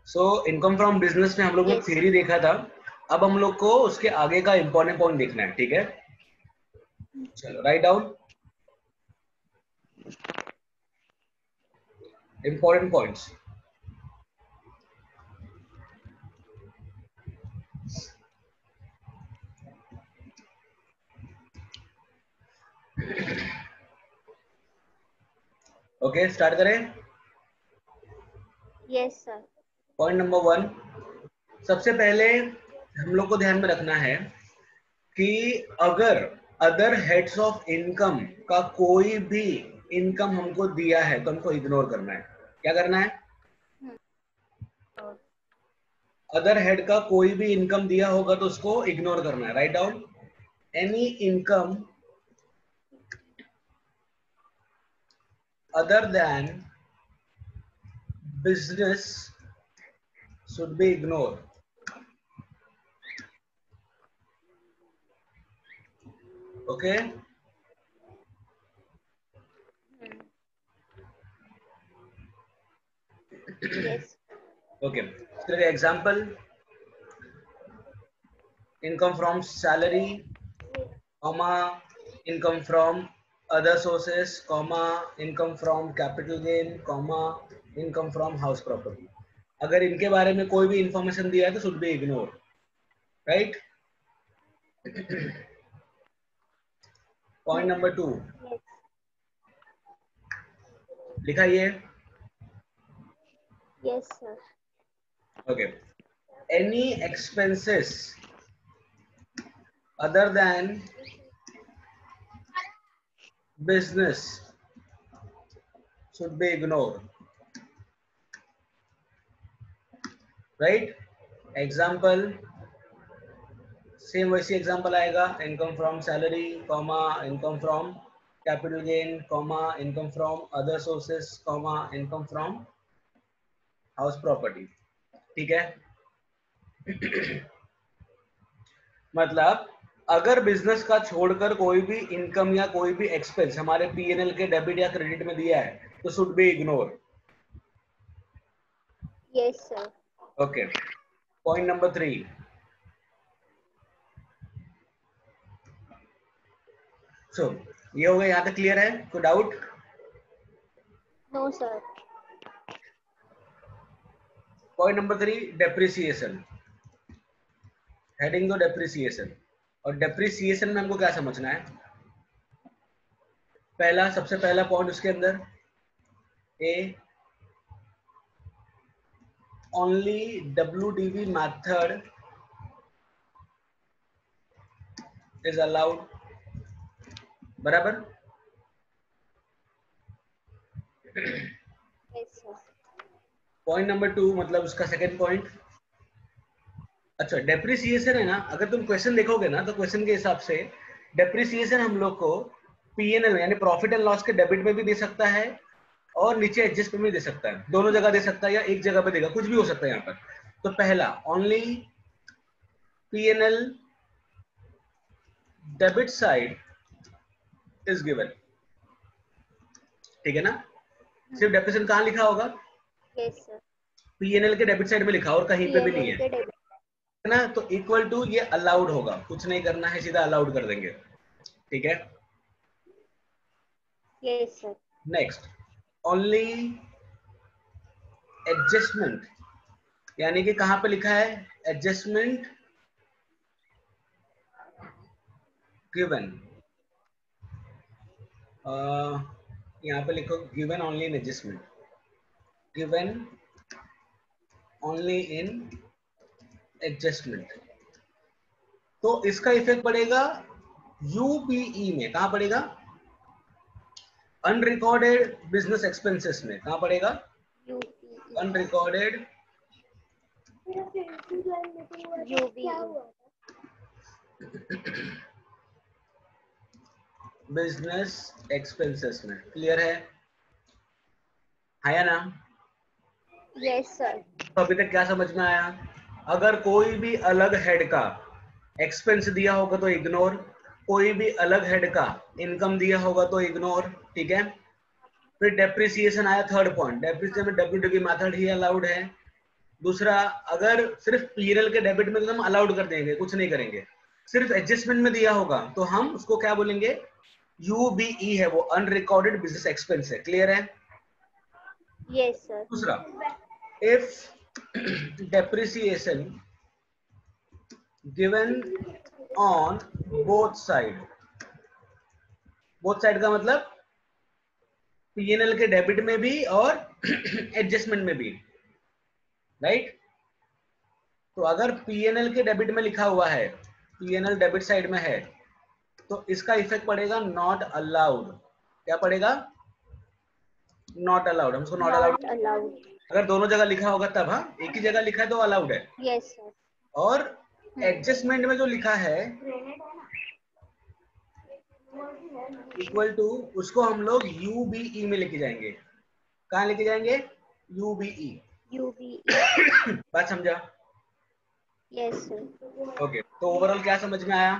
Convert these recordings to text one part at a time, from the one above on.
So income from business में हम लोग ने Yes. थ्योरी देखा था, अब हम लोग को उसके आगे का इंपॉर्टेंट पॉइंट देखना है, ठीक है? चलो write down important points. Okay start करें। Yes, sir. पॉइंट नंबर 1, सबसे पहले हम लोग को ध्यान में रखना है कि अगर अदर हेड्स ऑफ इनकम का कोई भी इनकम हमको दिया है तो हमको इग्नोर करना है। क्या करना है? Oh, अदर हेड का कोई भी इनकम दिया होगा तो उसको इग्नोर करना है। Write down any income other than business should be ignored. Okay? yes. Okay. So the example, income from salary, comma, income from other sources, comma, income from capital gain, comma, income from house property. अगर इनके बारे में कोई भी information दिया है तो should be ignore. Right? Point number 2 Yes. लिखा ये। Yes, sir. Okay. Any expenses other than business should be ignored. Right? Example, same वैसी एग्जांपल आएगा, income from salary, comma, income from capital gain, comma, income from other sources, comma, income from house property. ठीक है? मतलब अगर business का छोड़कर कोई भी इनकम या कोई भी एक्सपेंस हमारे पीएनएल के डेबिट या क्रेडिट में दिया है तो should be ignore. Yes, sir. Okay. Point number 3, सो ये हो गया, यहाँ तक क्लियर है? कोई doubt? No, sir. Point number 3, depreciation. Heading दो डेप्रिसिएशन। और डेप्रिसिएशन में हमको क्या समझना है? पहला, सबसे पहला पॉइंट उसके अंदर, A only WDV method is allowed. बराबर? Yes, sir. पॉइंट नंबर 2 मतलब उसका सेकंड पॉइंट। अच्छा, डेप्रिसिएशन है ना, अगर तुम क्वेश्चन देखोगे ना तो क्वेश्चन के हिसाब से डेप्रिसिएशन हम लोग को पीएनएल यानी प्रॉफिट एंड लॉस के डेबिट में भी दे सकता है और नीचे एडजस्ट में भी दे सकता है, दोनों जगह दे सकता है या एक जगह पे देगा, कुछ भी हो सकता है यहाँ पर। तो पहला only PNL debit side is given. ठीक है ना? सिर्फ डेप्रिसिएशन कहाँ लिखा होगा? Yes, sir. पीएनएल के डेबिट साइड में लिखा और कहीं पे भी नहीं PNL है, के debit. है ना? तो इक्वल टू ये अलाउड होगा, कुछ नहीं करना है, सीधा अलाउड कर देंगे। ठीक है? Yes, sir. Next, only adjustment, यानी कि कहां पे लिखा है एडजस्टमेंट गिवन, यहाँ पे लिखो given only in adjustment, given only in adjustment. तो इसका इफेक्ट पड़ेगा यूपीई में। कहां पड़ेगा? अनरिकॉर्डेड बिजनेस एक्सपेंसेस में। कहां पड़ेगा? UPE. Unrecorded UBE. Business expenses में। क्लियर है या ना? Yes, sir. तो अभी तक क्या समझ में आया? अगर कोई भी अलग हेड का एक्सपेंस दिया होगा तो इग्नोर, कोई भी अलग हेड का इनकम दिया होगा तो इग्नोर। ठीक है? फिर डेप्रिसिएशन आया, थर्ड पॉइंट, डेप्रिसिएशन में WDV मेथड ही अलाउड है। दूसरा, अगर सिर्फ पीएनएल के डेबिट में तो हम अलाउड कर देंगे, कुछ नहीं करेंगे। सिर्फ एडजस्टमेंट में दिया होगा तो हम उसको क्या बोलेंगे, यूबीई है, वो अनरिकॉर्डेड बिजनेस एक्सपेंस है। क्लियर है? Yes, sir. दूसरा, if depreciation given on both side, both side का मतलब पीएनएल के डेबिट में भी और एडजस्टमेंट में भी, राइट? तो अगर पीएनएल के डेबिट में लिखा हुआ है, पीएनएल डेबिट साइड में है, तो इसका इफेक्ट पड़ेगा नॉट अलाउड। क्या पड़ेगा? Not allowed. हम उसको नॉट Not अलाउड, allowed. अगर दोनों जगह लिखा होगा तब, हाँ, एक ही जगह लिखा है तो अलाउड है। Yes, sir. और एडजस्टमेंट में जो लिखा है इक्वल टू, उसको हम लोग यूबीई में लेके जाएंगे। कहाँ लेके जाएंगे? यूबीई। UBE. बात समझा? Yes, sir. ओके, तो ओवरऑल क्या समझ में आया?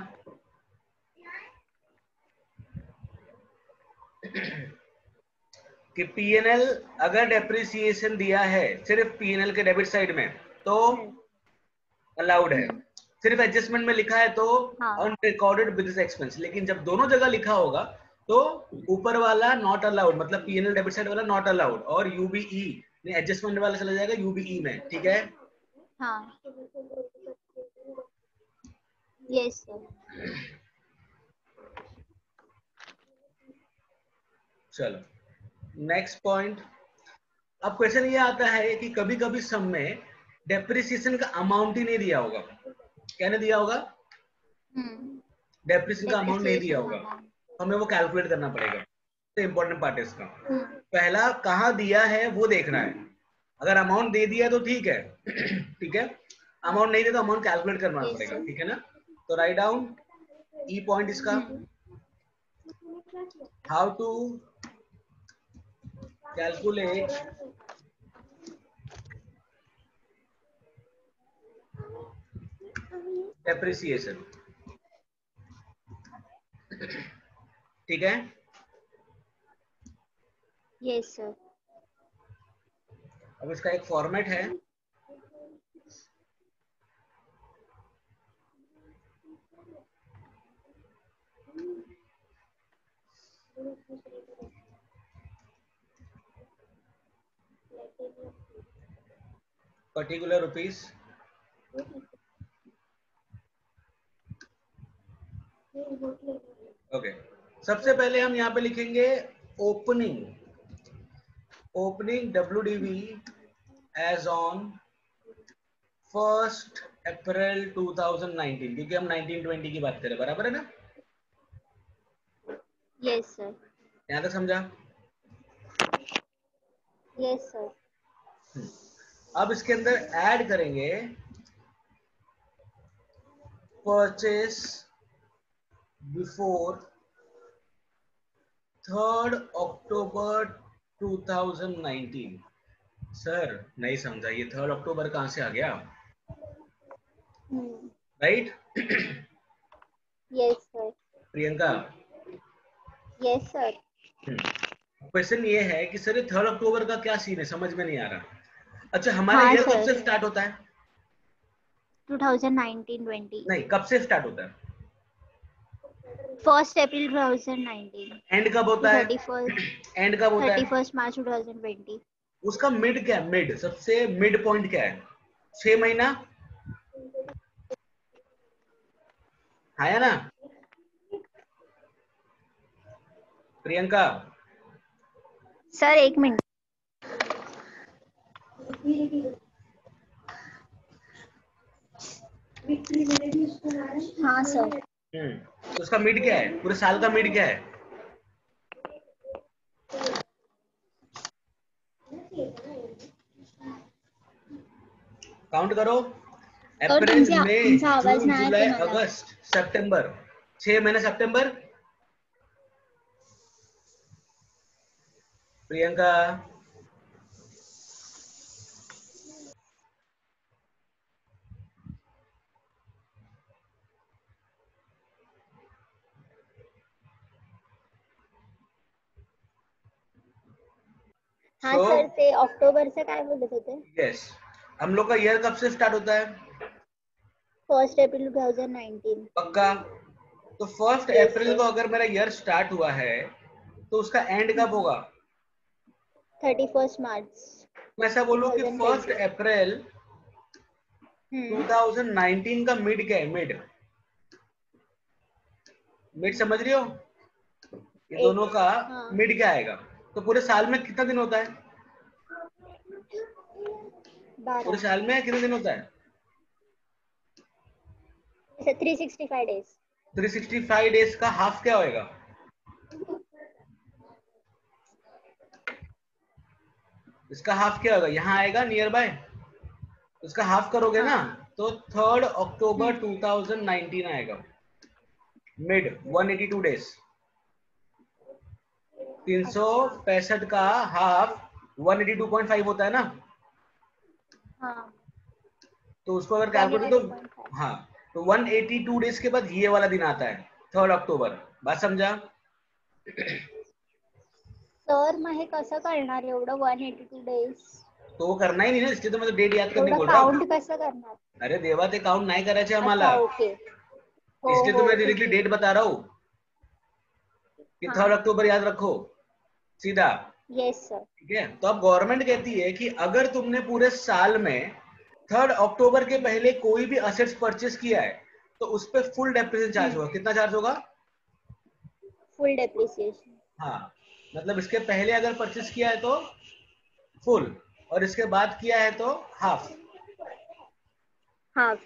कि पीएनएल अगर डेप्रिसिएशन दिया है सिर्फ पीएनएल के डेबिट साइड में तो अलाउड है, सिर्फ एडजस्टमेंट में लिखा है तो हाँ. Unrecorded business expense. लेकिन जब दोनों जगह लिखा होगा तो ऊपर वाला नॉट अलाउड, मतलब पीएनएल डेबिट साइड वाला नॉट अलाउड, और यूबीई ने एडजस्टमेंट वाला चला जाएगा यूबीई में। ठीक है? हाँ. Yes, sir. चलो नेक्स्ट पॉइंट। अब क्वेश्चन ये आता है कि कभी कभी सम में डेप्रिसिएशन का अमाउंट ही नहीं दिया होगा। क्या नहीं दिया होगा? डेप्रिसिएशन का अमाउंट नहीं दिया होगा, हमें वो कैलकुलेट करना पड़ेगा। तो इंपॉर्टेंट पार्ट है इसका। पहला, कहाँ दिया है वो देखना है। अगर अमाउंट दे दिया तो ठीक है, ठीक है। अमाउंट नहीं दे तो अमाउंट कैलकुलेट करना Yes, पड़ेगा, sir. ठीक है ना? तो राइट डाउन ई पॉइंट इसका, हाउ टू कैलकुलेट डेप्रिसिएशन। ठीक है? Yes, sir. अब इसका एक फॉर्मेट है, पर्टिकुलर रुपीस, ओके। सबसे पहले हम यहाँ पे लिखेंगे opening, opening WDV as on 1 April 2019, क्योंकि हम 1920 की बात करें, बराबर है ना? Yes, sir. यहाँ तक समझा? Yes, sir. अब इसके अंदर ऐड करेंगे परचेस बिफोर 3 अक्टूबर 2019। सर नहीं समझा, ये 3 अक्टूबर कहाँ से आ गया? Right? Yes, sir. Priyanka, Yes, sir. Question ये है कि सर ये 3 अक्टूबर का क्या सीन है, समझ में नहीं आ रहा। अच्छा, हमारा हाँ, ईयर कब sir. से स्टार्ट होता है? 2019-20. नहीं, कब से स्टार्ट होता है? 1st April 2019 एंड कब to होता है? 31st एंड कब होता है? 31st March 2020. उसका मिड क्या है? मिड, सबसे मिड पॉइंट क्या है? 6 महीना आया ना प्रियंका? Sir, 1 minute. हाँ सर. तो उसका मिड क्या है? पूरे साल का मिड क्या है? काउंट करो। अप्रैल, मई, जून, जुलाई, अगस्त, सितंबर, 6 महीने सितंबर। प्रियंका, हाँ सर, ते अक्टोबर से काय बोलत होते? यस, हम लोग का ईयर कब से स्टार्ट होता है? 1 अप्रैल 2019। पक्का? तो 1 यस अप्रैल सर। को अगर मेरा ईयर स्टार्ट हुआ है तो उसका एंड कब होगा? 31 मार्च मैं ऐसा बोलूं कि 1 2020। अप्रैल 2019 का मिड क्या है? मिड, मिड समझ रही हो? ये दोनों का हाँ मिड क्या आएगा? तो पूरे साल में कितना दिन होता है? पूरे 12। साल में कितने दिन होता है? 365 डेज। 365 डेज का हाफ क्या होएगा? इसका हाफ क्या होगा? यहाँ आएगा नियर बाय, इसका हाफ करोगे ना, हाँ। तो 3 अक्टूबर 2019 आएगा। मिड 182 डेज, अच्छा। 365 का हाफ 182.5 होता है ना। हाँ तो उसको अगर कैलकुलेट तो 182.5। हाँ, तो 182 डेज के बाद ये वाला दिन आता है 3 अक्टूबर। बात समझा? सर मग हे कसं करणार एवढं 182 डेज? तो वो करना ही नहीं ना, इसलिए तो मैं तो डेट याद करने एवढं बोल रहा हूँ. काउंट कसं करणार? अरे देवा, ते काउंट नाही करायचे आम्हाला, अच्छा ओके। हो इसलिए तो हो मैं ठीक डायरेक्टली आहे। डेट बता रहा हूँ कि हाँ 3 अक्टूबर याद रखो सीधा. Yes sir. ठीक है, तो अब गवर्नमेंट कहती है कि अगर तुमने पूरे साल में 3 अक्टूबर के पहले कोई भी असेट्स परचेस किया है तो उस पर फुल डेप्रिसिएशन चार्ज होगा. कितना चार्ज होगा? Full depreciation. हाँ, मतलब इसके पहले अगर परचेस किया है तो फुल, और इसके बाद किया है तो हाफ. हाँ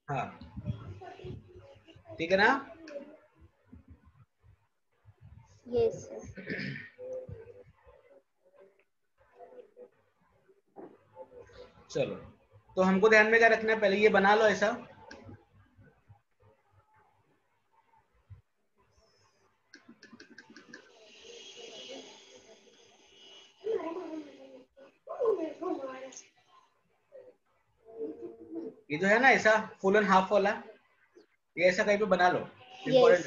हाँ, ठीक है ना? Yes sir. चलो, तो हमको ध्यान में क्या रखना है? पहले ये बना लो ऐसा. ये जो है ना ऐसा फुल एंड हाफ वाला, ये ऐसा कहीं पे बना लो. यस। इंपॉर्टेंट.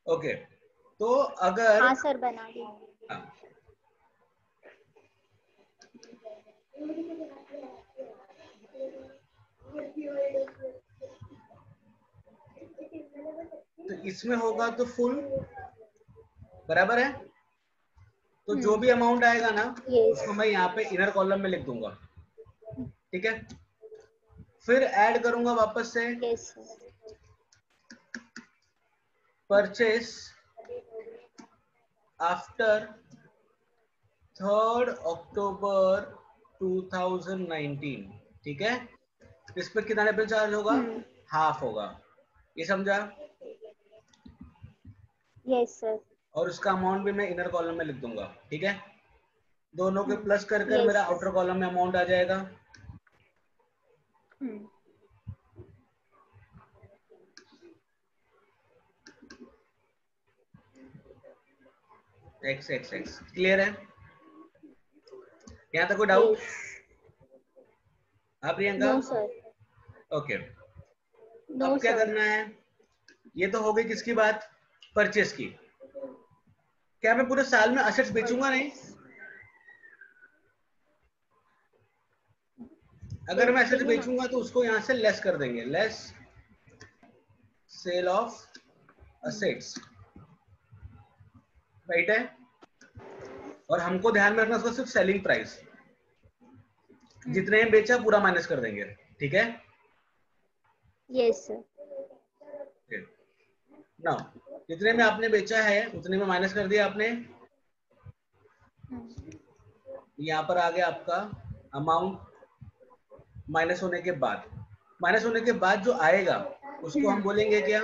ओके, तो अगर हाँ सर बना दी। हाँ, तो इसमें होगा तो फुल, बराबर है. तो जो भी अमाउंट आएगा ना, यस। उसको मैं यहाँ पे इनर कॉलम में लिख दूंगा. ठीक है, फिर ऐड करूंगा वापस से यस सर। परचेस आफ्टर 3 अक्टूबर 2019. ठीक है, इस पे कितना लेवल चार्ज होगा? हाफ होगा. ये समझा? Yes sir. और उसका अमाउंट भी मैं इनर कॉलम में लिख दूंगा. ठीक है, दोनों के प्लस कर यस मेरा सर। आउटर कॉलम में अमाउंट आ जाएगा. X x x. क्लियर है? यहाँ तक कोई डाउट? यस। हाँ Priyanka? No sir. Okay, no अब क्या सर। करना है? ये तो हो गई किसकी बात? परचेस की. क्या मैं पूरे साल में असेट्स बेचूंगा? नहीं. परचेस अगर मैं असेट्स बेचेंगे ना। बेचूंगा तो उसको यहाँ से लेस कर देंगे. Less sale of assets, right है. और हमको ध्यान में रखना उसका सिर्फ सेलिंग प्राइस, जितने में बेचा पूरा माइनस कर देंगे. ठीक है. Yes sir. ना, जितने में आपने बेचा है उतने में माइनस कर दिया आपने. यहाँ पर आ गया आपका अमाउंट माइनस होने के बाद. माइनस होने के बाद जो आएगा उसको हम बोलेंगे क्या?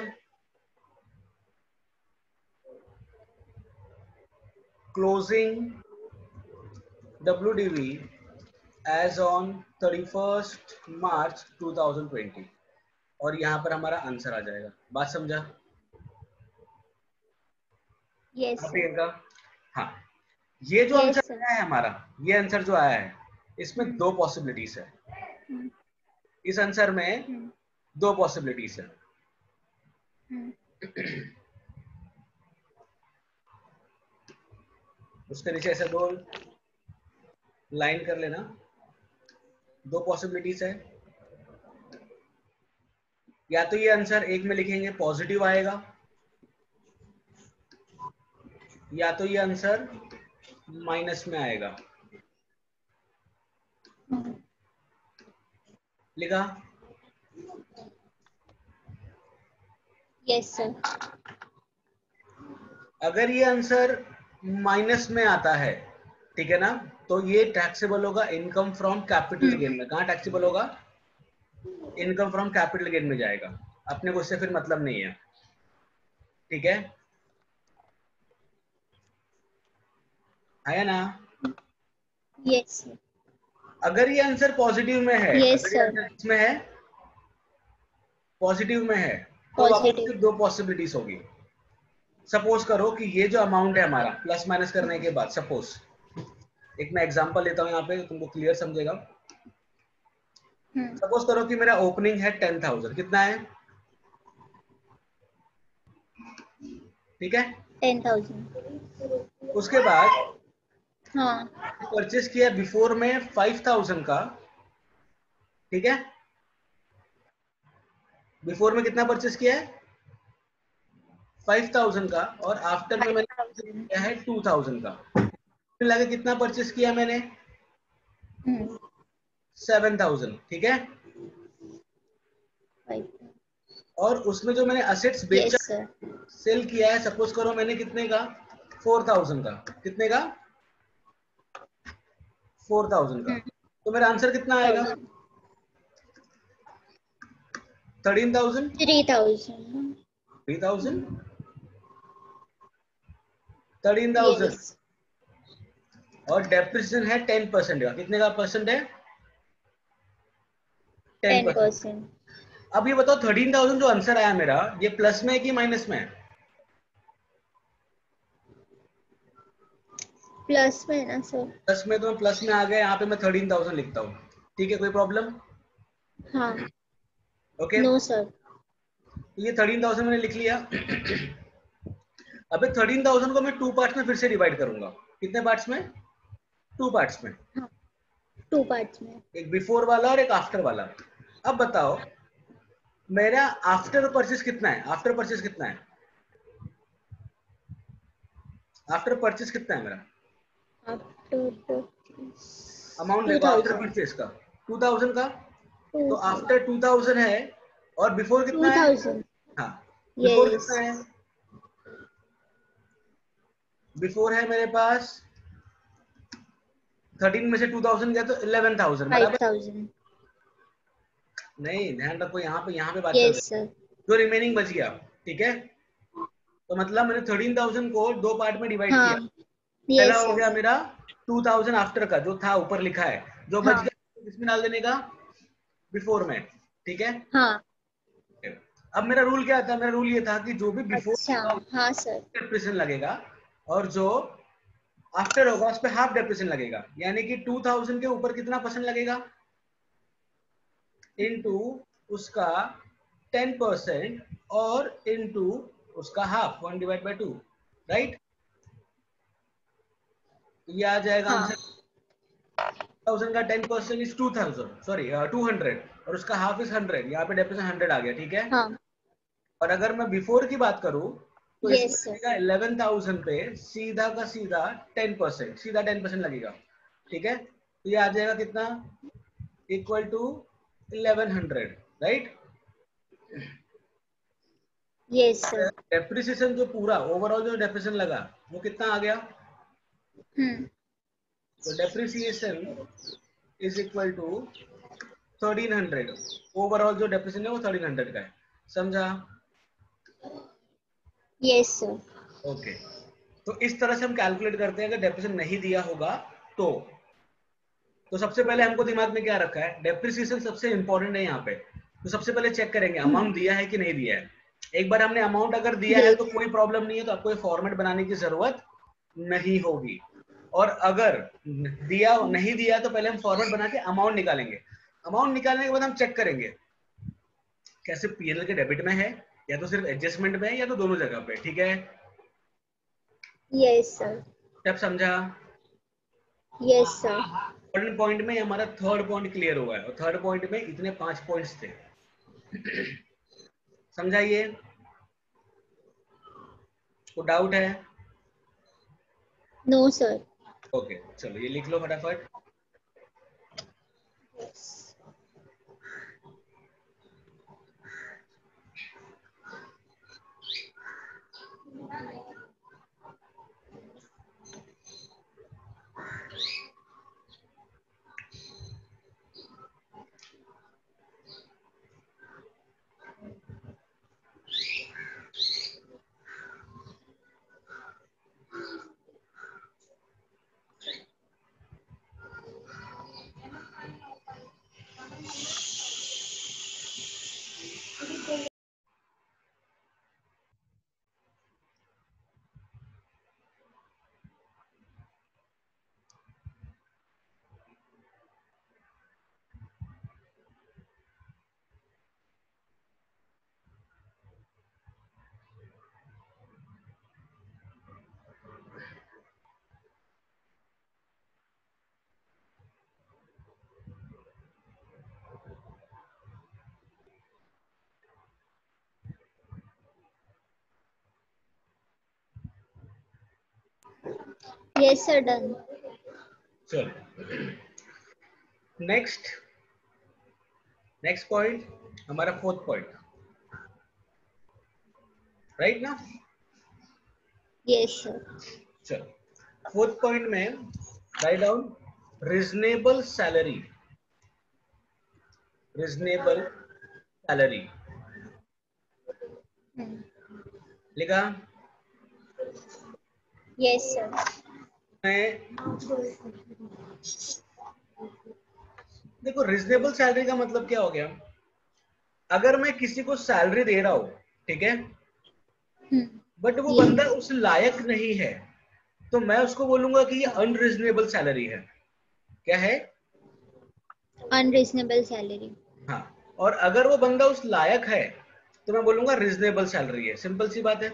क्लोजिंग WDV एज ऑन 31 मार्च 2020. और यहाँ पर हमारा आंसर आ जाएगा. बात समझा? यस हाँ सर। प्रियंका? हाँ, ये जो आंसर यस सर। आया है हमारा, ये आंसर जो आया है, इसमें दो पॉसिबिलिटीज है. इस आंसर में दो पॉसिबिलिटीज है. उसके नीचे ऐसे दो लाइन कर लेना. दो पॉसिबिलिटीज है, या तो ये आंसर एक में लिखेंगे पॉजिटिव आएगा, या तो ये आंसर माइनस में आएगा। लिखा? Yes sir. अगर ये आंसर माइनस में आता है, ठीक है ना, तो ये टैक्सेबल होगा इनकम फ्रॉम कैपिटल गेन में। कहाँ टैक्सेबल होगा? इनकम फ्रॉम कैपिटल गेन में जाएगा। अपने को इससे फिर मतलब नहीं है, ठीक है? आया ना? Yes sir. अगर ये आंसर पॉजिटिव में है, यस अगर ये सर। आंसर किसमें है? पॉजिटिव में है, तो वापस पॉजिटिव। सिर्फ दो पॉसिबिलिटीज होगी। सपोज करो कि ये जो अमाउंट है हमारा प्लस माइनस करने के बाद, सपोज एक मैं एग्जांपल लेता हूँ यहाँ पे, तुमको क्लियर समझेगा। सपोज करो कि मेरा ओपनिंग है 10,000, कितना है? ठीक है, 10,000। उसके बाद हाँ। परचेस किया बिफोर में 5,000 का, ठीक है? बिफोर में कितना परचेस किया है? 5,000 का, और आफ्टर में मैंने 5,000। किया है 2,000 का। मिला के कितना परचेस किया मैंने? 7,000, ठीक है? 5,000। और उसमें जो मैंने असेट्स बेचा, यस सर। सेल किया है, सपोज करो मैंने कितने का? 4,000 का। कितने का? 4,000 का। तो मेरा आंसर कितना आएगा? 13,000, 3,000। 3,000, 13,000। यस। और डेप्रिसिएशन है 10% का। कितने का परसेंट है? 10%। 10%। अब ये बताओ 13,000 जो आंसर आया मेरा, ये प्लस में है कि माइनस में है? प्लस में ना सर? प्लस में, तो मैं प्लस में आ गया, यहाँ पे मैं 13,000 लिखता हूँ। ठीक है, कोई प्रॉब्लम? हाँ। Okay, no sir. तो ये 13,000 मैंने लिख लिया। अबे 13,000 को मैं 2 पार्ट्स में फिर से डिवाइड करूंगा। कितने पार्ट्स में? 2 पार्ट्स में। हाँ, 2 पार्ट्स में। एक बिफोर वाला और एक आफ्टर वाला। अब बताओ मेरा आफ्टर परचेस कितना है? आफ्टर परचेस कितना है? आफ्टर परचेस कितना है मेरा? आफ्टर अमाउंट देखो आफ्टर 2,000। परचेस का, 2,000 का। तो 2,000। आफ्टर 2,000 है, और बिफोर कितना है? 2,000। हाँ, बिफोर यस। कितना है? बिफोर है मेरे पास 13 में से 2,000 गया तो 11,000, बराबर? 5,000। नहीं, ध्यान रखो, यहाँ पे बात कर रहे यस हैं। सर। जो रिमेनिंग बच गया, ठीक है, तो मतलब मैंने 13,000 को 2 पार्ट में डिवाइड किया। हाँ। पहला यस हो सर। गया मेरा 2,000 आफ्टर का, जो था ऊपर लिखा है। जो बच हाँ। गया इसमें डाल देने का, बिफोर में, ठीक है? हाँ। अब मेरा रूल क्या था? मेरा रूल ये था कि जो भी बिफोर अच्छा। होगा हाँ सर। डेप्रिसिएशन लगेगा, और जो आफ्टर होगा उस पर हाफ डेप्रिसिएशन लगेगा। यानी कि 2,000 के ऊपर कितना परसेंट लगेगा? इनटू उसका 10%, और इनटू उसका हाफ, 1/2, राइट? ये आ जाएगा हाँ। आंसर। 1,000 का 10% इज 2,000, सॉरी 200, और उसका हाफ इज 100। यहाँ पे डेप्रिसिएशन 100 आ गया, ठीक है? हाँ। और अगर मैं बिफोर की बात करूं, तो इसमें यस सर। लगेगा 11,000 पे सीधा का सीधा 10%, सीधा 10% लगेगा, ठीक है? तो ये आ जाएगा कितना? Equal to 1,100, right? Yes sir. Depreciation जो पूरा ओवरऑल जो डेप्रिसिएशन लगा, वो कितना आ गया? तो depreciation is equal to 1,300। Overall जो डेप्रिसिएशन है वो 1,300 का है। समझा? Yes sir. ओके, तो इस तरह से हम कैलकुलेट करते हैं। अगर डेप्रिसिएशन नहीं दिया होगा तो सबसे पहले हमको दिमाग में क्या रखा है? डेप्रिसिएशन सबसे इंपॉर्टेंट है यहाँ पे। तो सबसे पहले चेक करेंगे अमाउंट दिया है कि नहीं दिया है। एक बार हमने अमाउंट अगर दिया है तो यस। कोई प्रॉब्लम नहीं है, तो आपको ये फॉर्मेट बनाने की जरूरत नहीं होगी। और अगर दिया नहीं दिया तो पहले हम फॉर्मेट बना के अमाउंट निकालेंगे। अमाउंट निकालने के बाद हम चेक करेंगे कैसे पीएनएल के डेबिट में है, या तो सिर्फ एडजस्टमेंट में है, या तो दोनों जगह पे, ठीक है? Yes sir. सब समझा? Yes sir. सेकंड पॉइंट में हमारा थर्ड पॉइंट क्लियर हुआ है और थर्ड पॉइंट में इतने 5 पॉइंट्स थे। समझाइए, को डाउट है? No sir. ओके चलो ये लिख लो फटाफट। Yes sir, done. चलो नेक्स्ट पॉइंट हमारा फोर्थ पॉइंट, राइट ना? Yes sir. चलो फोर्थ पॉइंट में write down reasonable salary. Reasonable salary लिखा। Yes sir. मैं देखो रीजनेबल सैलरी का मतलब क्या हो गया, अगर मैं किसी को सैलरी दे रहा हूं, ठीक है, बट वो बंदा उस लायक नहीं है, तो मैं उसको बोलूंगा कि ये अनरीजनेबल सैलरी है। क्या है? Unreasonable salary. हाँ, और अगर वो बंदा उस लायक है तो मैं बोलूंगा रीजनेबल सैलरी है। सिंपल सी बात है।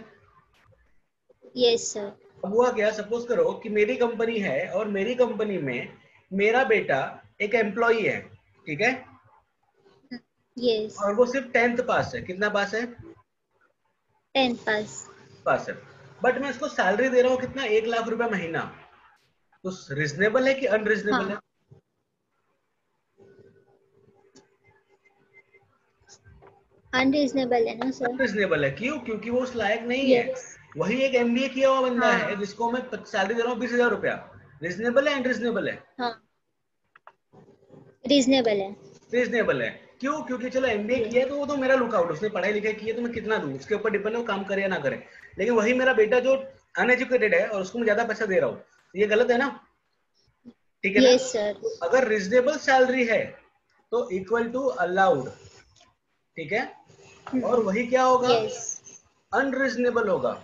Yes sir. अब हुआ क्या, सपोज करो कि मेरी कंपनी है और मेरी कंपनी में मेरा बेटा एक एम्प्लॉई है, ठीक है, यस। और वो सिर्फ 10th पास है। कितना पास है? 10th पास। पास है। बट मैं उसको सैलरी दे रहा हूँ कितना, 1 लाख रुपया महीना। तो रीजनेबल है कि अनरीजनेबल है? हाँ, अनरीजनेबल है ना सर? अनरीजनेबल है। क्यों? क्योंकि वो उस लायक नहीं है। यस। वही एक एमबीए किया हुआ बंदा है हाँ। जिसको मैं सैलरी दे रहा हूँ 20,000 रुपया। रीजनेबल है अनरीजनेबल है? हाँ, रीजनेबल है। रीजनेबल है। क्यों? क्योंकि चलो एमबीए किया है तो वो तो मेरा लुकआउट, उसने पढ़ाई लिखाई की है तो मैं कितना दूं उसके ऊपर डिपेंड है, वो काम करे या ना करे। लेकिन वही मेरा बेटा जो अनएजुकेटेड है और उसको मैं ज्यादा पैसा दे रहा हूँ, तो ये गलत है ना? ठीक है ना? Yes sir. तो अगर रीजनेबल सैलरी है तो इक्वल टू अलाउड, ठीक है, और वही क्या होगा, यस। अनरीजनेबल होगा,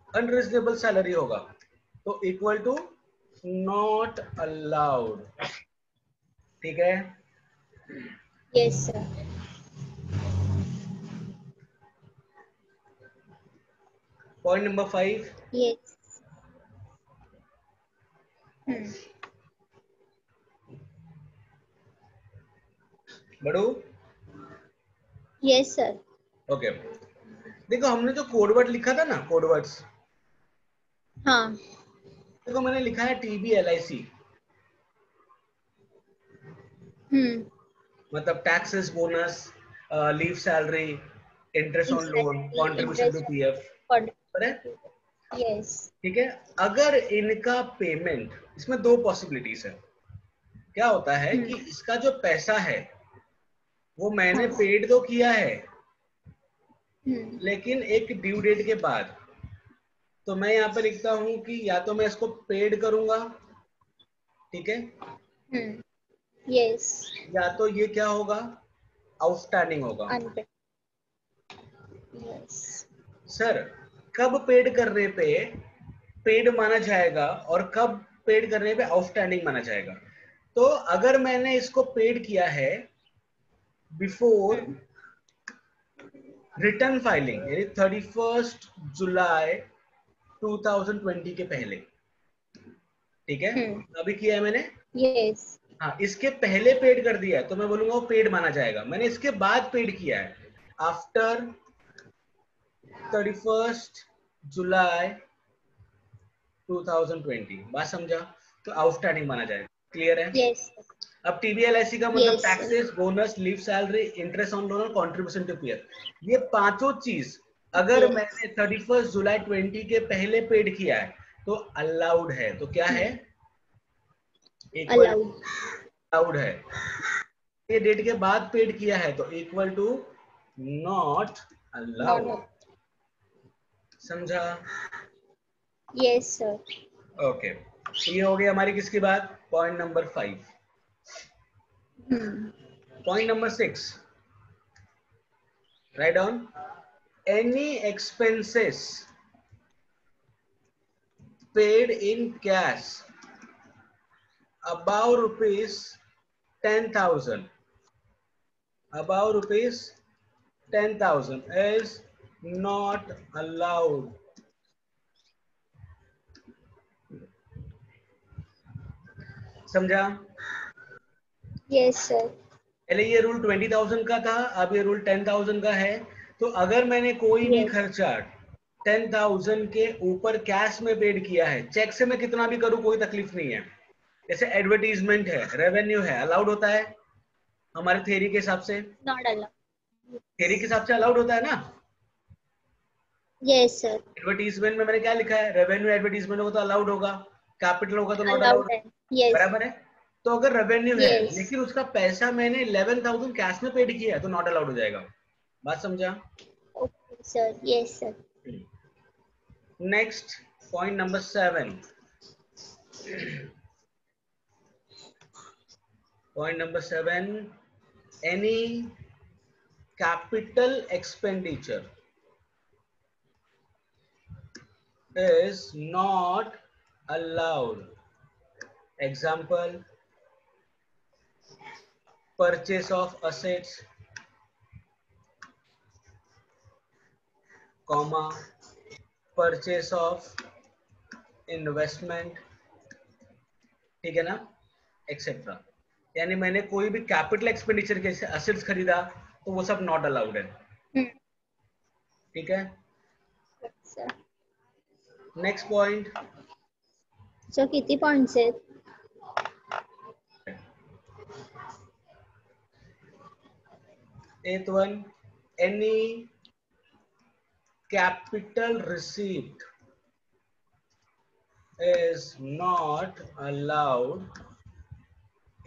अनरीजनेबल सैलरी होगा, तो इक्वल टू नॉट अलाउड। ठीक है? Yes sir. Point number 5। Yes. बड़ू यस सर। ओके, देखो हमने जो कोडवर्ड लिखा था ना, कोडवर्ड्स, हाँ। देखो मैंने लिखा है टीबी एलआईसी, मतलब taxes, bonus, leave salary, interest on loan, exactly, contribution to interest PF. Correct? Contribution. Yes. ठीक है। अगर इनका पेमेंट, इसमें दो पॉसिबिलिटीज है। क्या होता है कि इसका जो पैसा है वो मैंने हाँ। पेड तो किया है, लेकिन एक ड्यू डेट के बाद। तो मैं यहाँ पे लिखता हूं कि या तो मैं इसको पेड करूंगा, ठीक है, यस। या तो ये क्या होगा, आउटस्टैंडिंग होगा। अनपेड। यस। सर कब पेड करने पे पेड माना जाएगा और कब पेड करने पे आउटस्टैंडिंग माना जाएगा? तो अगर मैंने इसको पेड किया है बिफोर रिटर्न फाइलिंग, यानी 31 जुलाई 2020 के पहले, ठीक है, अभी किया है मैंने। यस। हाँ, इसके पहले पेड कर दिया है तो मैं बोलूंगा वो पेड माना जाएगा। मैंने इसके बाद पेड किया है, आफ्टर 31 जुलाई 2020, बात समझा, तो आउटस्टैंडिंग माना जाएगा। क्लियर है? यस। अब टीबीएलआईसी का मतलब yes sir. Taxes, bonus, leave salary, interest on loan और कंट्रीब्यूशन टू पीएफ, ये पांचों चीज अगर मैंने 31 जुलाई 20 के पहले पेड किया है तो अलाउड है। तो क्या है? Equal allowed. अलाउड है। ये डेट के बाद पेड किया है तो equal to not not. Allowed. समझा? Yes sir. ओके, तो ये हो गई हमारी किसकी बात? Point number 5। Point number 6, write down, any expenses paid in cash above rupees 10,000, above rupees 10,000 is not allowed. समझा? Yes sir. पहले ये रूल 20,000 का था, अब ये रूल 10,000 का है। तो अगर मैंने कोई भी यस। खर्चा 10,000 के ऊपर कैश में पेड किया है, चेक से मैं कितना भी करूं कोई तकलीफ नहीं है। जैसे एडवर्टीजमेंट है, रेवेन्यू है, अलाउड होता है हमारे थ्योरी के हिसाब से। Not allowed. थ्योरी के हिसाब से अलाउड होता है ना। Yes sir. एडवर्टीजमेंट में मैंने क्या लिखा है? रेवेन्यू एडवर्टीजमेंट होगा तो अलाउड होगा, कैपिटल होगा तो नॉट अलाउड अलाउड। है। यस। बराबर है? तो अगर रेवेन्यू है यस। लेकिन उसका पैसा मैंने 11,000 कैश में पेड किया है तो नॉट अलाउड हो जाएगा। बात समझा? Okay sir. Yes sir. Next, point number 7। Point number 7, any capital expenditure is not allowed. Example, purchase of assets, comma, purchase of investment, ठीक है ना, एक्सेट्रा। यानी मैंने कोई भी कैपिटल एक्सपेंडिचर के असेट्स खरीदा तो वो सब नॉट अलाउड है। ठीक है? सर। नेक्स्ट पॉइंट, सर किती पॉइंट्स आहेत? 8th one, any capital receipt is not allowed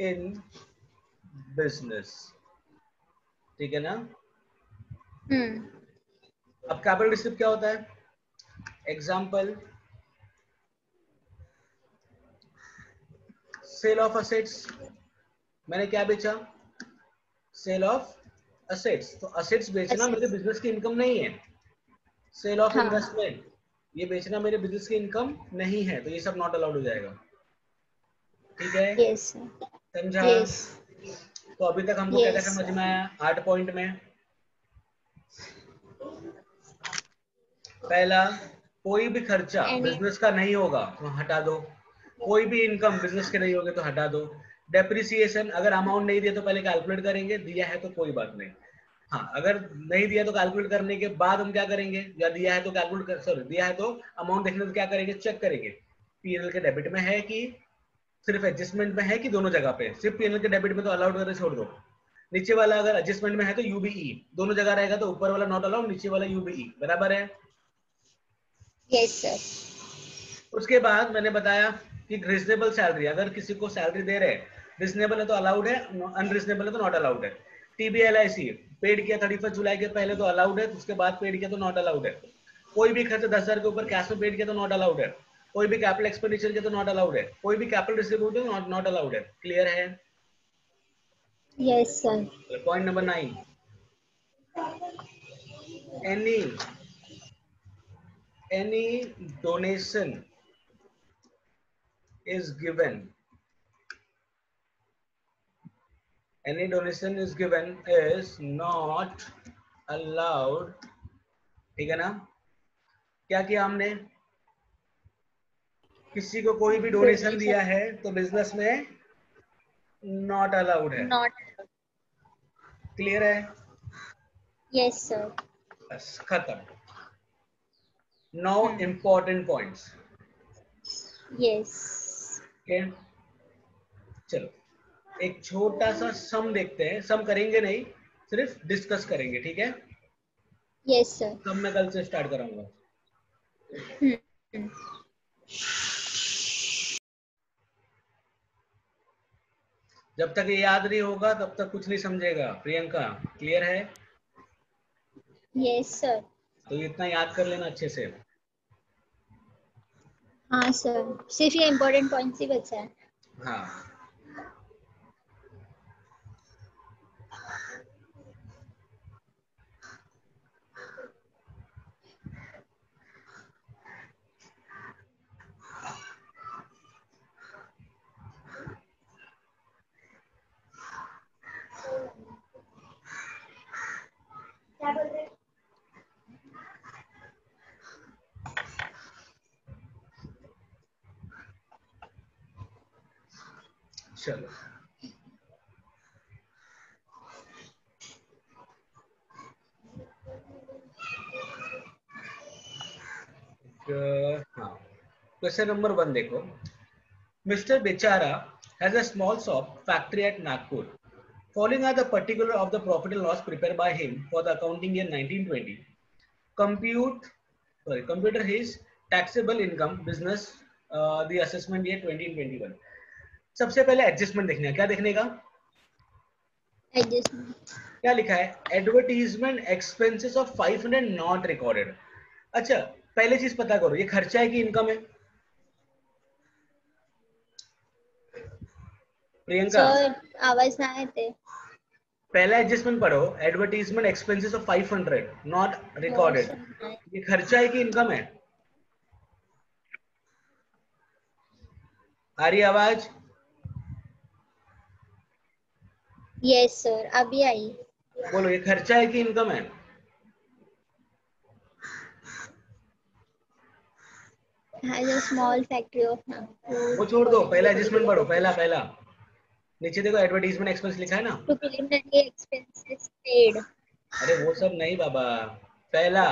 in business. ठीक है ना? अब कैपिटल रिसिप्ट क्या होता है? एग्जाम्पल, सेल ऑफ असेट्स, मैंने क्या बेचा? Sale of assets. तो असेट्स बेचना मेरे बिजनेस की इनकम नहीं है। सेल ऑफ इन्वेस्टमेंट, ये बेचना मेरे बिजनेस की इनकम नहीं है, तो ये सब नॉट अलाउड हो जाएगा। ठीक है? यस। समझा? यस। तो अभी तक हमको क्या क्या समझ में आया 8 पॉइंट में? पहला, कोई भी खर्चा बिजनेस का नहीं होगा तो हटा दो। कोई भी इनकम बिजनेस के नहीं होगे तो हटा दो। डेप्रिसिएशन, अगर अमाउंट नहीं दिया तो पहले कैलकुलेट करेंगे, दिया है तो कोई बात नहीं। हाँ, अगर नहीं दिया तो कैलकुलेट करने के बाद हम क्या करेंगे, या दिया है तो कैलकुलेट कर, सॉरी दिया है तो अमाउंट देखने तो क्या करेंगे, चेक करेंगे पीएनएल के डेबिट में है कि सिर्फ एडजस्टमेंट में है कि दोनों जगह पे। सिर्फ पीएनएल के डेबिट में तो अलाउड करके छोड़ दो। नीचे वाला अगर एडजस्टमेंट में है तो यूबीई, दोनों जगह रहेगा तो ऊपर वाला नॉट अलाउड, नीचे वाला यूबीई। बराबर है? Yes sir. उसके बाद मैंने बताया कि रिजनेबल सैलरी, अगर किसी को सैलरी दे रहे हैं, रिजनेबल है तो अलाउड है, अनरिजनेबल है तो नॉट अलाउड है। टीबीएलआईसी पेड किया 31 जुलाई के पहले तो अलाउड है, उसके बाद पेड किया तो नॉट अलाउड है। कोई भी खर्च 10,000 के ऊपर कैश में पेड किया तो नॉट अलाउड है। कोई भी कैपिटल एक्सपेंडिचर किया तो नॉट अलाउड है। कोई भी कैपिटल डिस्ट्रीब्यूट नॉट अलाउड है। क्लियर है? Yes sir. Point number 9, any donation is given, any donation is given is not allowed। ठीक है ना? क्या किया हमने? किसी को कोई भी डोनेशन दिया है तो बिजनेस में नॉट अलाउड है। नॉट। क्लियर है? Yes sir. बस खत्म। 9 इंपॉर्टेंट पॉइंट्स। यस। ओके, चलो एक छोटा सा सम देखते हैं। सम करेंगे नहीं, सिर्फ डिस्कस करेंगे, ठीक है? Yes sir. सम मैं कल से स्टार्ट कराऊंगा। जब तक ये याद नहीं होगा तब तक कुछ नहीं समझेगा। प्रियंका, क्लियर है? Yes sir. तो ये इतना याद कर लेना अच्छे से। हाँ सर, सिर्फ ये इम्पोर्टेंट पॉइंट्स ही बचा है। हाँ, क्या बोल रहे? चलो हाँ, क्वेश्चन नंबर 1 देखो। Mr. Bechara has a small shop factory at Nagpur. Following are the particulars of the profit and loss prepared by him for the accounting year 1920. Computer his taxable income business the assessment year 2021. सबसे पहले adjustment देखने का। क्या देखने का? Adjustment. क्या लिखा है? Advertisement expenses of 500 not recorded. अच्छा, पहले चीज पता करो, ये खर्चा है कि इनकम है? प्रियंका, सर आवाज ना आए थे। पहला एडजस्टमेंट पढ़ो। Advertisement expenses of 500 not know recorded. Sir. ये खर्चा है कि इनकम है? आ रही आवाज? यस सर, अभी आई। बोलो, ये खर्चा है कि इनकम है? Has a small factory of Nagpur वो छोड़ दो, पहला एडजस्टमेंट पढ़ो। पहला फॉलोइंग पहला नीचे देखो, एडवर्टीजमेंट एक्सपेंस लिखा है ना। To preliminary expenses paid. अरे वो सब नहीं बाबा, पहला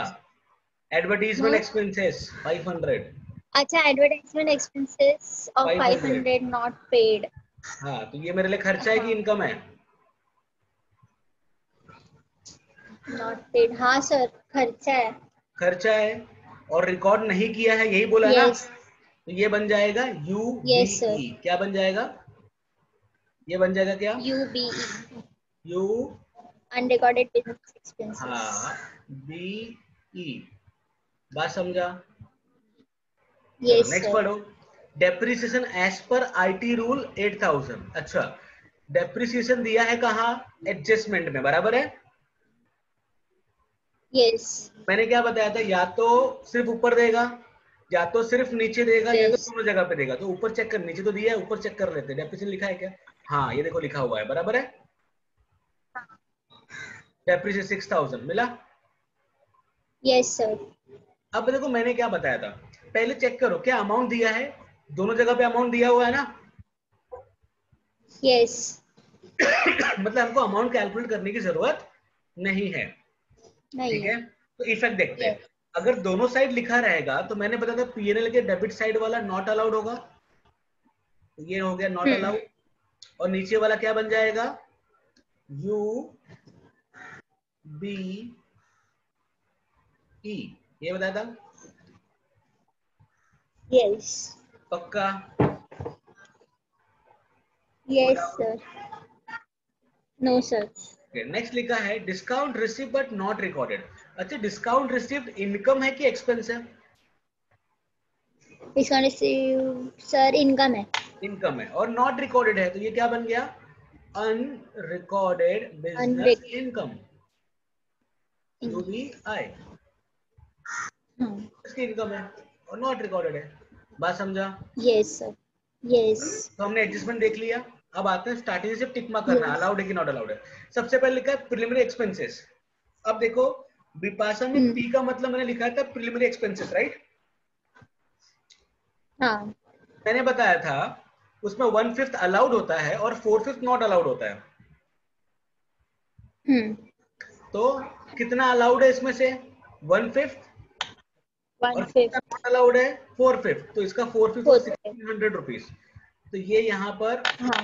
एडवर्टीजमेंट हाँ, एक्सपेंसेस 500। अच्छा, advertisement expenses of 500, 500 not paid. हाँ, तो ये मेरे लिए खर्चा है कि हाँ, इनकम है? नॉट पेड, हाँ सर, खर्चा है। खर्चा है और रिकॉर्ड नहीं किया है, यही बोला है ना। यस। तो ये बन जाएगा यस सर। UBE। क्या बन जाएगा? ये बन जाएगा क्या? UBE, U, unrecorded business expenses. हाँ, BE। बात समझा? चलो यस नेक्स्ट सर। पढ़ो। Depreciation as per IT rule 8000। अच्छा, डेप्रिसिएशन दिया है कहाँ? एडजस्टमेंट में, बराबर है। यस। मैंने क्या बताया था? या तो सिर्फ ऊपर देगा, या तो सिर्फ नीचे देगा, या तो यस। दोनों जगह पे देगा। तो ऊपर चेक कर, नीचे तो दिया है, ऊपर चेक कर लेते हैं। डेप्रिसिएशन लिखा है क्या? हाँ, ये देखो लिखा हुआ है, बराबर है। डेप्रिसिएशन 6000 मिला। Yes sir. अब देखो मैंने क्या बताया था, पहले चेक करो क्या अमाउंट दिया है। दोनों जगह पे अमाउंट दिया हुआ है ना। यस। मतलब हमको अमाउंट कैलकुलेट करने की जरूरत नहीं है, नहीं ठीक है। है? तो इफेक्ट देखते हैं। यस। अगर दोनों साइड लिखा रहेगा तो मैंने बताया था PNL के डेबिट साइड वाला नॉट अलाउड होगा। तो ये हो गया नॉट अलाउड। और नीचे वाला क्या बन जाएगा? UBE। ये बताया था। यस। पक्का? Yes sir. No sir. Next लिखा है discount receive but not recorded. अच्छा, डिस्काउंट रिसीव इनकम है कि एक्सपेंस है? इसका सर इनकम है। इनकम है। और नॉट रिकॉर्डेड है तो ये क्या बन गया? अनरिकॉर्डेड बिजनेस अनरिक। Income, UBI। हाँ। इसकी इनकम है और नॉट रिकॉर्डेड है। बात समझा? Yes sir. यस। तो हमने एडजस्टमेंट देख लिया। अब आते हैं स्टार्टिंग से टिक मार्क करना, यस। अलाउड है कि नॉट अलाउड है। सबसे पहले लिखा है प्रिलिमिनरी एक्सपेंसेस। अब देखो, विपाशा में P का मतलब मैंने लिखा था प्रिलिमिनरी एक्सपेंसेस, राइट? हाँ। मैंने बताया था उसमें 1/5 अलाउड होता है और 4/5 नॉट अलाउड होता है। तो कितना अलाउड है इसमें से? 1/5 और कितना 1/5 नॉट अलाउड है? 4/5। तो इसका 4/5 और 1600 रुपीज। तो ये यहाँ पर हाँ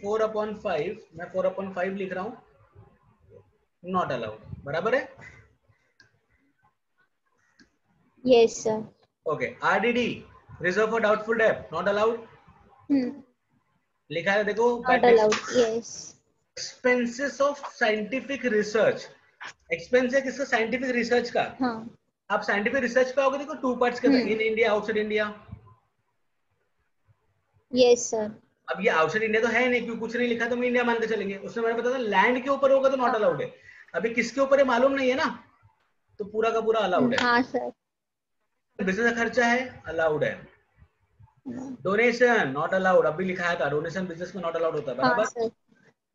4/5, मैं 4/5 लिख रहा हूँ, नॉट अलाउड, बराबर है। Yes sir. Okay, RDD, reserve for doubtful डेब्ट, नॉट अलाउड लिखा है, देखो not allowed. Yes. Expenses of scientific research, expense है किसका? साइंटिफिक रिसर्च का। हाँ आप साइंटिफिक रिसर्च पे आओगे, देखो 2 पार्ट्स के अंदर, in India outside India. Yes sir. अब ये आउटसाइड इंडिया तो है नहीं, क्योंकि कुछ नहीं लिखा तो हम इंडिया मान के चलेंगे। उसने मैंने बताया लैंड के ऊपर होगा तो नॉट अलाउड है। अभी किसके ऊपर है मालूम नहीं है ना, तो पूरा का पूरा अलाउड है। हाँ सर। बिजनेस का खर्चा है, अलाउड है। डोनेशन नॉट अलाउड, अभी लिखाया था डोनेशन बिजनेस में नॉट अलाउड होता है, हाँ बराबर। सर।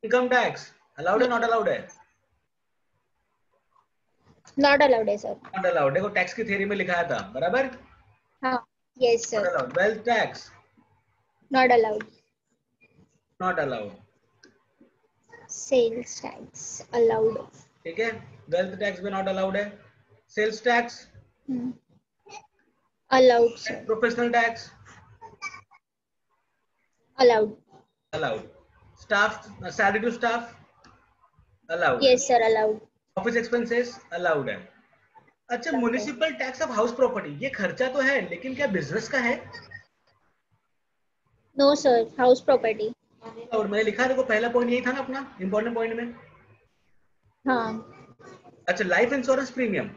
इनकम टैक्स अलाउड है, नॉट अलाउड है? नॉट अलाउड है सर। नॉट अलाउड, देखो टैक्स की थ्योरी में लिखाया था, बराबर। हाँ yes not sir. Allowed. Wealth tax not allowed. Not allowed, sales tax allowed. ठीक है। वेल्थ टैक्स भी नॉट अलाउड है। Sales tax allowed sir. Professional tax allowed. Allowed. Staff salary to staff allowed है। Yes sir allowed. Office expenses allowed है। अच्छा, municipal tax of house property, ये खर्चा तो है लेकिन क्या बिजनेस का है? No sir, house property. और मैंने लिखा, देखो पहला पॉइंट यही था ना अपना इंपॉर्टेंट पॉइंट में। हाँ अच्छा, लाइफ इंश्योरेंस प्रीमियम,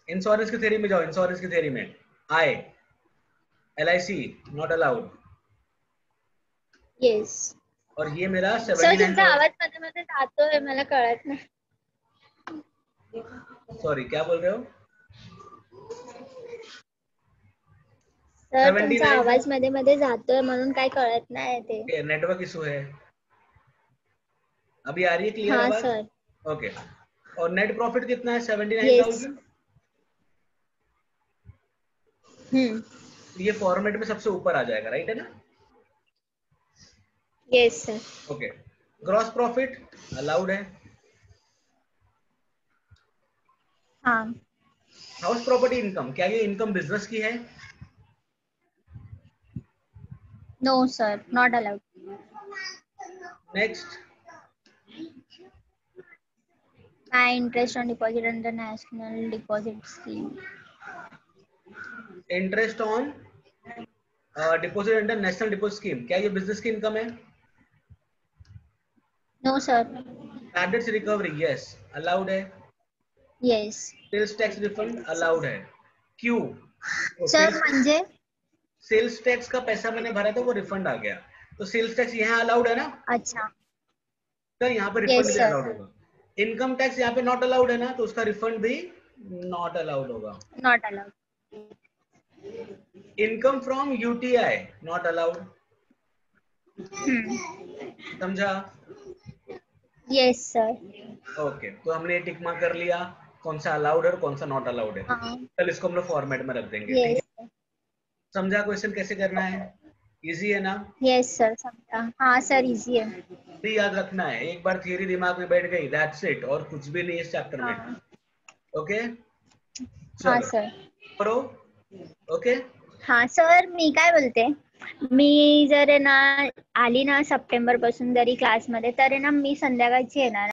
इंश्योरेंस की थ्योरी में जाओ, इंश्योरेंस की थ्योरी में आए, LIC नॉट अलाउड। येस और ये मेरा सर, 79,000। तुमचा आवाज मध्ये मध्ये जातोय, मला कळत नाही. सॉरी, क्या बोल रहे हो? सर, तुमचा 79,000 आवाज मध्ये मध्ये जातोय म्हणून काय कळत नाही ते. नेटवर्क इशू है। अभी आ रही है क्लियर हाँ आवाज? सर. ओके। और नेट प्रॉफिट कितना है? येस. 79,000। हम्म. ये फॉर्मेट में सबसे ऊपर आ जाएगा, राइट है ना? Yes sir. Okay. Gross profit allowed है। हाँ. हाउस प्रॉपर्टी इनकम, क्या ये इनकम बिजनेस की है? No sir, not allowed. Next, interest on deposit under national deposit scheme. Interest on deposit under national deposit scheme, क्या ये बिजनेस की income है? No sir. Tax recovery, yes allowed है। Yes. Sales tax refund allowed है। क्यों? Sir म्हणजे sales tax का पैसा मैंने भरा था, वो रिफंड आ गया, तो सेल्स टैक्स यहाँ अलाउड है ना, अच्छा. तो यहाँ पे रिफंड येस भी सर. अलाउड होगा। इनकम टैक्स यहाँ पे नॉट अलाउड है ना, तो उसका रिफंड भी नॉट अलाउड होगा। Not allowed. Income from UTI not allowed, समझा? Yes sir. ओके, तो हमने टिक मार्क कर लिया कौन सा अलाउड है और कौन सा नॉट अलाउड है। हाँ. चल इसको हम लोग फॉर्मेट में रख देंगे, ठीक है? येस. समझा क्वेश्चन कैसे करना है? इजी है ना? येस सर, समझा. हाँ सर, इजी है. भी याद रखना है, एक बार थियरी दिमाग में बैठ गई, दैट्स इट, और कुछ भी नहीं इस चैप्टर में। हाँ. ओके, हाँ चलो सर. करो। ओके, हाँ सर, मी काय बोलते, मी जर आहे ना आली ना सप्टेंबर पासून जरी क्लासमध्ये, तर आहे ना मी संध्याकाळची येणार.